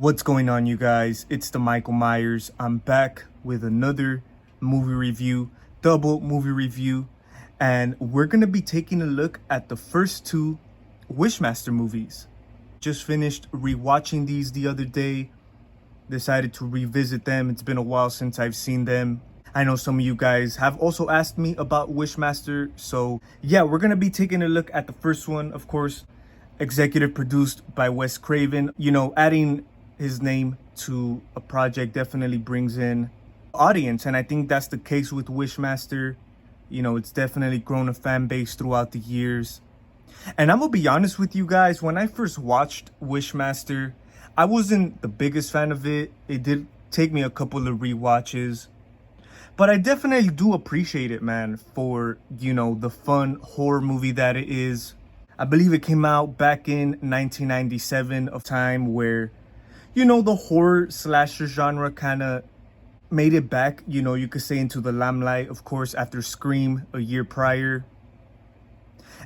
What's going on, you guys? It's the Michael Myers. I'm back with another movie review, double movie review, and we're gonna be taking a look at the first two Wishmaster movies. Just finished rewatching these the other day, decided to revisit them. It's been a while since I've seen them. I know some of you guys have also asked me about Wishmaster, so yeah, we're gonna be taking a look at the first one, of course, executive produced by Wes Craven. Adding his name to a project definitely brings in audience, and I think that's the case with Wishmaster. It's definitely grown a fan base throughout the years. And I'm gonna be honest with you guys, when I first watched Wishmaster, I wasn't the biggest fan of it. It did take me a couple of rewatches, but I definitely do appreciate it, man, for the fun horror movie that it is. I believe it came out back in 1997, a time where the horror slasher genre kind of made it back, you could say, into the limelight, of course, after Scream a year prior.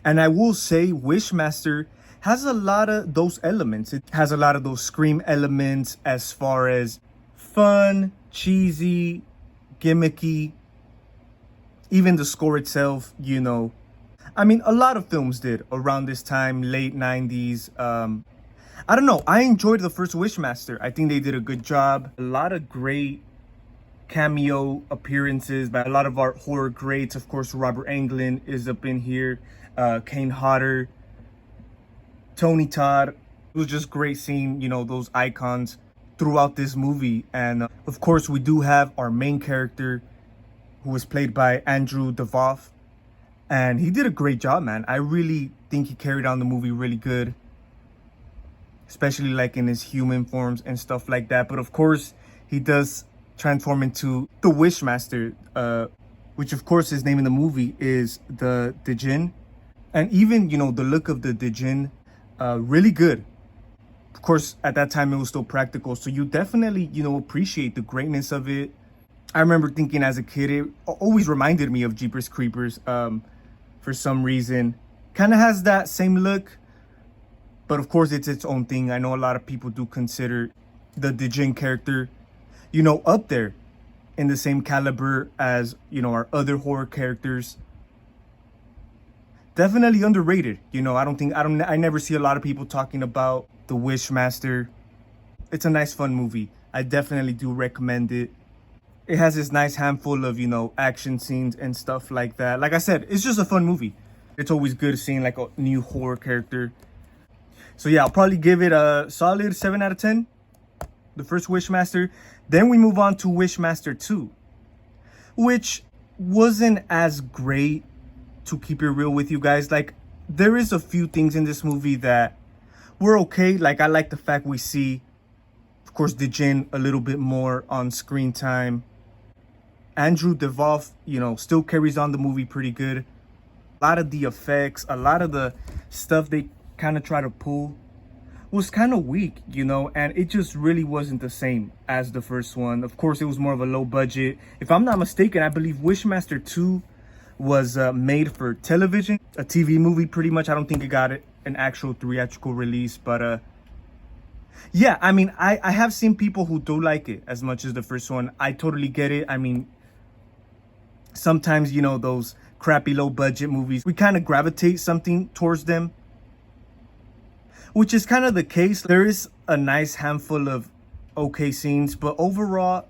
And I will say Wishmaster has a lot of those elements. It has a lot of those Scream elements as far as fun, cheesy, gimmicky, even the score itself, I mean, a lot of films did around this time, late 90s. I don't know. I enjoyed the first Wishmaster. I think they did a good job. A lot of great cameo appearances by a lot of our horror greats. Of course, Robert Englund is up in here. Kane Hodder, Tony Todd. It was just great seeing, those icons throughout this movie. And of course, we do have our main character, who was played by Andrew Devoff. And he did a great job, man. I really think he carried on the movie really good, especially like in his human forms and stuff like that. But of course, he does transform into the Wishmaster, which of course his name in the movie is the Djinn. And even, the look of the Djinn, really good. Of course, at that time it was still practical. So you definitely, appreciate the greatness of it. I remember thinking as a kid, it always reminded me of Jeepers Creepers for some reason. Kind of has that same look. But of course, it's its own thing. I know a lot of people do consider the Djinn character, up there in the same caliber as, our other horror characters. Definitely underrated. I never see a lot of people talking about the Wishmaster. It's a nice, fun movie. I definitely do recommend it. It has this nice handful of, action scenes and stuff like that. Like I said, it's just a fun movie. It's always good seeing like a new horror character. So yeah, I'll probably give it a solid 7 out of 10. The first Wishmaster. Then we move on to Wishmaster 2, which wasn't as great, to keep it real with you guys. Like, there is a few things in this movie that were okay. Like, I like the fact we see, of course, the Djinn a little bit more on screen time. Andrew Devoff, still carries on the movie pretty good. A lot of the effects, a lot of the stuff they kind of try to pull was kind of weak, and it just really wasn't the same as the first one. Of course, it was more of a low budget. If I'm not mistaken, I believe Wishmaster 2 was made for television, a TV movie pretty much. I don't think it got an actual theatrical release, but yeah, I mean, I have seen people who do like it as much as the first one. I totally get it. I mean, sometimes, those crappy low budget movies, we kind of gravitate something towards them, which is kind of the case. There is a nice handful of okay scenes, but overall,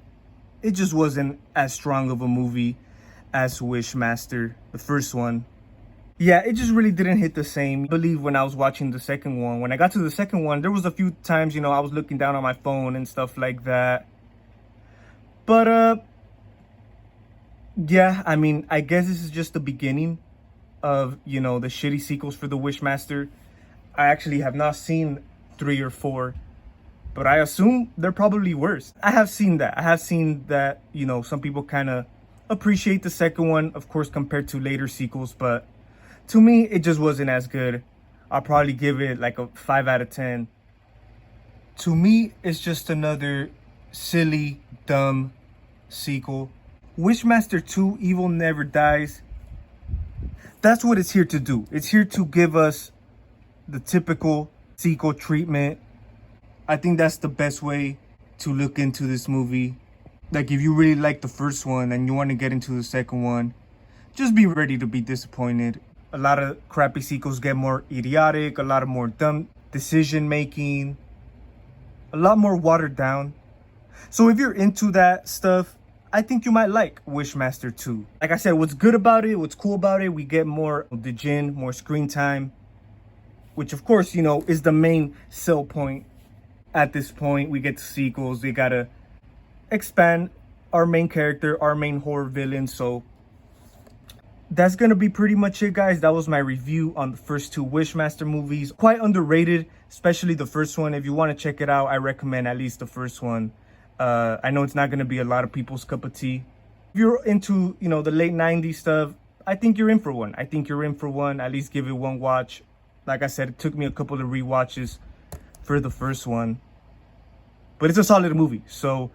it just wasn't as strong of a movie as Wishmaster, the first one. Yeah, it just really didn't hit the same. I believe when I was watching the second one, when I got to the second one, there was a few times, I was looking down on my phone and stuff like that. But, yeah, I mean, I guess this is just the beginning of, the shitty sequels for the Wishmaster. I actually have not seen 3 or 4, but I assume they're probably worse. I have seen that, some people kind of appreciate the second one, of course, compared to later sequels, but to me, it just wasn't as good. I'll probably give it like a 5 out of 10. To me, it's just another silly, dumb sequel. Wishmaster 2, Evil Never Dies. That's what it's here to do. It's here to give us the typical sequel treatment. I think that's the best way to look into this movie. Like, if you really like the first one and you want to get into the second one, just be ready to be disappointed. A lot of crappy sequels get more idiotic, a lot of more dumb decision making, a lot more watered down. So if you're into that stuff, I think you might like Wishmaster 2. Like I said, what's good about it, what's cool about it, we get more of the Jinn, more screen time, which of course, you know, is the main sell point. At this point, we get the sequels. They gotta expand our main character, our main horror villain. So that's gonna be pretty much it, guys. That was my review on the first two Wishmaster movies. Quite underrated, especially the first one. If you want to check it out, I recommend at least the first one. I know it's not gonna be a lot of people's cup of tea. If you're into, you know, the late 90s stuff, I think you're in for one. I think you're in for one. At least give it one watch. Like I said, it took me a couple of rewatches for the first one, but it's a solid movie. So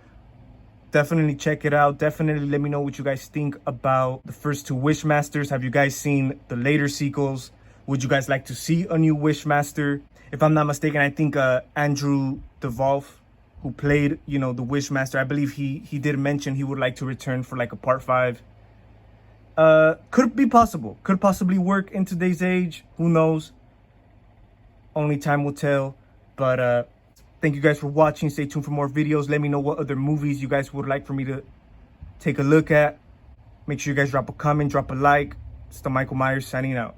definitely check it out. Definitely let me know what you guys think about the first two Wishmasters. Have you guys seen the later sequels? Would you guys like to see a new Wishmaster? If I'm not mistaken, I think Andrew DeVolf, who played, you know, the Wishmaster, I believe he did mention he would like to return for like a part 5. Could be possible. Could possibly work in today's age. Who knows? Only time will tell. But thank you guys for watching. Stay tuned for more videos. Let me know what other movies you guys would like for me to take a look at. Make sure you guys drop a comment, drop a like. It's the Michael Myers signing out.